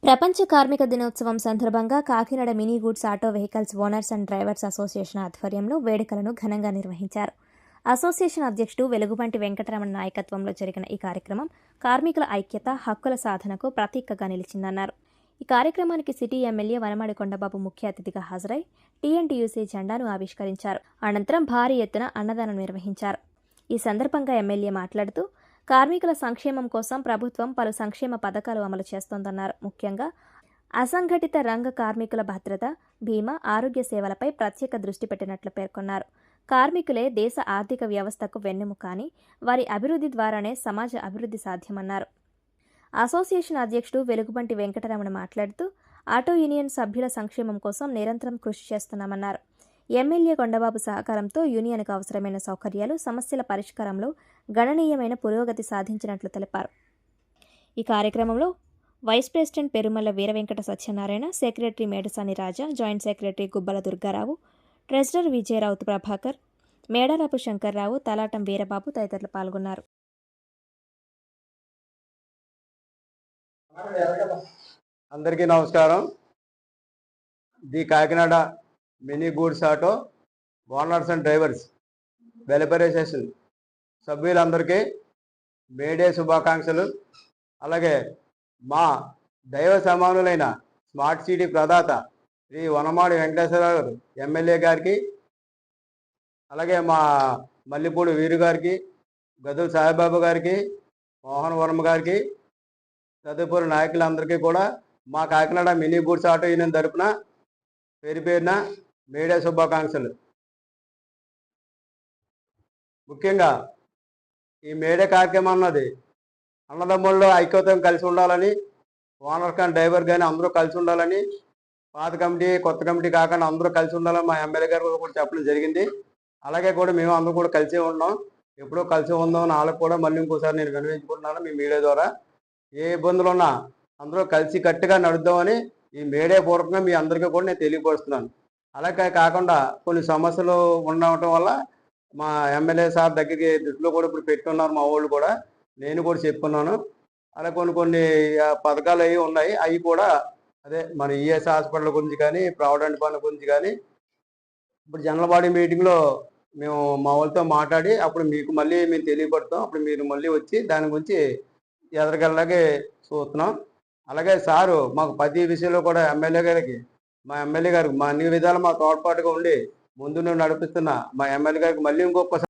ప్రపంచ కార్మిక దినోత్సవం సందర్భంగా Kakinada mini goods auto vehicles owners and drivers association ఆధ్వర్యంలో వేడుకలను ఘనంగా నిర్వహించారు. అసోసియేషన్ అధ్యక్షుడు వెలుగుబంటి వెంకటరమణ నాయకత్వంలో జరిగిన ఈ కార్యక్రమం కార్మికుల ఐక్యత, హక్కుల సాధనకు ప్రతీకగా నిలిచిందన్నారు. ఈ కార్యక్రమానికి సిటీ ఎమ్మెల్యే వనమాడి కొండబాబు ముఖ్య అతిథిగా హాజరై టీఎన్టీయూసీ జెండాను ఆవిష్కరించారు. అనంతరం భారీ ఎత్తున అన్నదానం నిర్వహించారు. ఈ సందర్భంగా ఎమ్మెల్యే మాట్లాడుతూ కార్మికుల సంక్షేమం కోసం ప్రభుత్వం పలు సంక్షేమ పథకాలు అమలు చేస్తోందన్నారు. ముఖ్యంగా అసంఘటిత రంగ కార్మికుల భద్రత, బీమా, ఆరోగ్య సేవలపై ప్రత్యేక దృష్టి పెట్టినట్లు పేర్కొన్నారు. కార్మికులే దేశ ఆర్థిక వ్యవస్థకు వెన్నెముక అని, వారి అభివృద్ధి ద్వారానే సమాజ అభివృద్ధి సాధ్యమన్నారు. అసోసియేషన్ అధ్యక్షుడు వెలుగుబంటి వెంకటరమణ మాట్లాడుతూ ఆటో యూనియన్ సభ్యుల సంక్షేమం కోసం నిరంతరం కృషి చేస్తున్నామన్నారు. ఎమ్మెల్యే కొండబాబు సహకారంతో యూనియన్కు అవసరమైన సౌకర్యాలు, సమస్యల పరిష్కారంలో గణనీయమైన పురోగతి సాధించినట్లు తెలిపారు. ఈ కార్యక్రమంలో vice president Perumalla Veeravenkata Satyanarayana, secretary Medasani Raja, joint secretary Gubbala Durgarao, treasurer Vijayarao Prabhakar, Medarapu Shankarrao, Talatam Veerababu తదితరులు పాల్గొన్నారు. అందరికీ నమస్కారం. The Kakinada mini goods auto owners and drivers welfare association సభ్యులందరికీ మేడే శుభాకాంక్షలు. అలాగే మా దైవ సమానులైన స్మార్ట్ సిటీ ప్రదాత శ్రీ వనమాడి వెంకటేశ్వరరావు ఎమ్మెల్యే గారికి, అలాగే మా మల్లిపూడి వీరు గారికి, గదుల సాయిబాబు గారికి, మోహన్ వర్మ గారికి, తదుపరి నాయకులందరికీ కూడా మా Kakinada mini goods auto union తరపున పేరు పేరున మేడే శుభాకాంక్షలు. ముఖ్యంగా ఈ మేడే కార్యక్రమం అన్నది అన్నదమ్ముల్లో ఐక్యతం కలిసి ఉండాలని, ఓనర్ కానీ డ్రైవర్ కానీ అందరూ కలిసి ఉండాలని, పాత కమిటీ కొత్త కమిటీ కాకుండా అందరూ కలిసి ఉండాలని మా ఎమ్మెల్యే గారు కూడా చెప్పడం జరిగింది. అలాగే కూడా మేము అందరూ కూడా కలిసే ఉన్నాం, ఎప్పుడో కలిసి ఉందాం అని వాళ్ళకు కూడా మళ్ళీ ఇంకోసారి నేను విన్నవించుకుంటున్నాను మీ మీడియా ద్వారా. ఏ ఇబ్బందులు ఉన్నా అందరూ కలిసి కట్టుగా నడుద్దామని ఈ మీడియా పూర్వకంగా మీ అందరికీ కూడా నేను తెలియపరుస్తున్నాను. అలాగే కాకుండా కొన్ని సమస్యలు ఉండటం వల్ల మా ఎమ్మెల్యే సార్ దగ్గరికి దృష్టిలో కూడా ఇప్పుడు పెట్టున్నారు మా వాళ్ళు కూడా, నేను కూడా చెప్పుకున్నాను. అలా కొన్ని పథకాలు అవి ఉన్నాయి, అవి కూడా అదే మన ఈఎస్ హాస్పిటల్ గురించి కానీ, ప్రావిడెంట్ ఫండ్ గురించి కానీ ఇప్పుడు జనరల్ బాడీ మీటింగ్లో మేము మా వాళ్ళతో మాట్లాడి అప్పుడు మీకు మళ్ళీ మేము తెలియపడతాం. అప్పుడు మీరు మళ్ళీ వచ్చి దాని గురించి ఎదరికెళ్ళలాగే చూస్తున్నాం. అలాగే సారు మాకు ప్రతి విషయంలో కూడా మా ఎమ్మెల్యే గారికి మా అన్ని విధాలు మా తోడ్పాటుగా ఉండి ముందు నడిపిస్తున్న మా ఎమ్మెల్యే గారికి మళ్ళీ ఇంకొకసారి